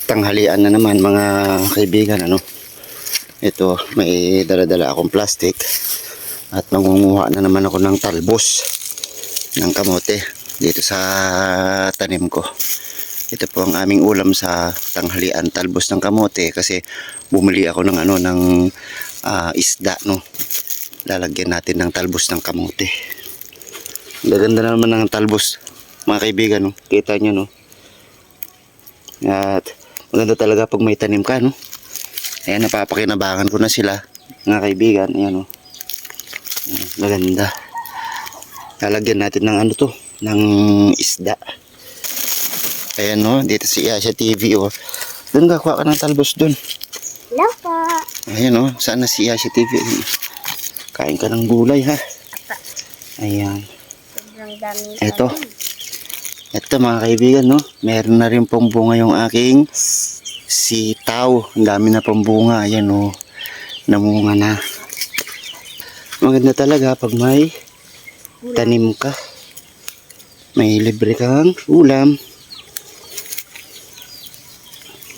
Tanghalian na naman mga kaibigan, ano. Ito, may dala-dala akong plastic at mangunguha na naman ako ng talbos ng kamote dito sa tanim ko. Ito po ang aming ulam sa tanghalian, talbos ng kamote, kasi bumili ako ng isda, no. Lalagyan natin ng talbos ng kamote. Gaganda naman ng talbos mga kaibigan, no. Kita nyo, no. At maganda talaga pag may tanim ka, no. Ayan, napapakinabangan ko na sila mga kaibigan. Ayan, no. Maganda. Lalagyan natin ng ng isda. Ayan, no, dito si Asia TV, oh. Doon ka, kuha ka ng talbos doon. Hello po. Ayan, oh, sana si Asia TV. Kain ka ng gulay, ha. Ayan. Sobrang daming Ito. Ito mga kaibigan, no, meron na rin pong bunga yung aking sitaw. Ang dami na pong bunga. Ayan, oh, namunga na. Maganda talaga pag may tanim ka. May libre kang ulam.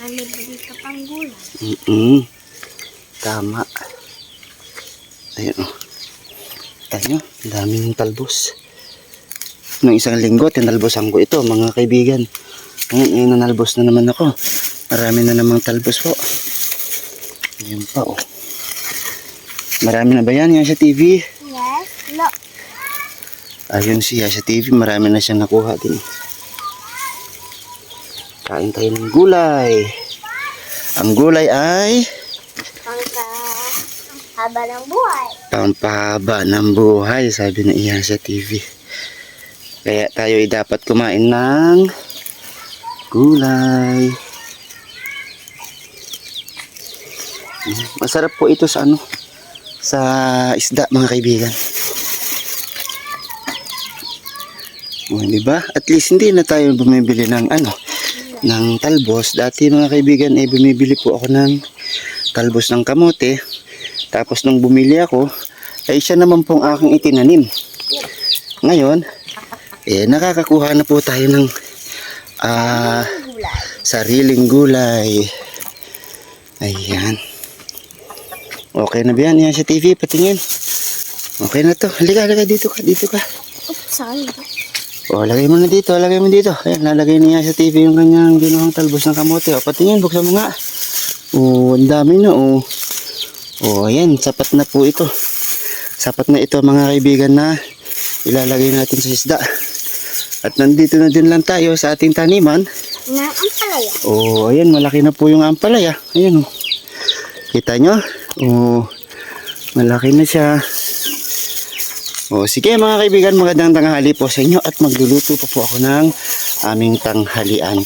Libre ka pang gulay. Tama. Ayan, oh. Ayan, ang daming talbos. Nung isang linggo, tinalbosan ko ito mga kaibigan. Ngayon, nanalbos na naman ako. Marami na namang talbos po. Ayan pa, oh. Marami na ba yan, Yasha TV? Yes. Look. Ayun si Yasha TV, marami na siyang nakuha din. Kain tayo ng gulay. Ang gulay ay Pampahaba ng buhay. pampahaba ng buhay, sabi ng Yasha TV. Kaya tayo ay dapat kumain ng gulay. Masarap po ito sa sa isda mga kaibigan. O, diba? At least hindi na tayo bumibili ng ng talbos. Dati mga kaibigan ay bumibili po ako ng talbos ng kamote. Tapos nung bumili ako, ay siya naman pong aking itinanim. Ngayon, nakakakuha na po tayo ng sariling gulay. Ayan. Okay na ba yan? Yan sa TV, patingin. Okay na to. Halika, dito ka. Oops, sorry. O, lagay mo na dito, Ayan, lalagay niya sa TV yung kanyang ginuhang talbos ng kamote. O, patingin, buksan mo nga. O, ang dami na, o. O, ayan, sapat na po ito. Sapat na ito mga kaibigan na ilalagay natin sa isda. At nandito na din lang tayo sa ating taniman. Na ampalaya. O, ayan, malaki na po yung ampalaya. Ayan, o. Kita nyo? O, malaki na siya. O, sige mga kaibigan, magandang tanghali po sa inyo. At magluluto pa po ako ng aming tanghalian.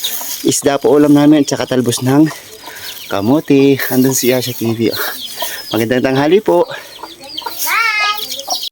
Isda po ulam namin at saka talbos ng kamote. Andun si Asha TV. Magandang tanghali po.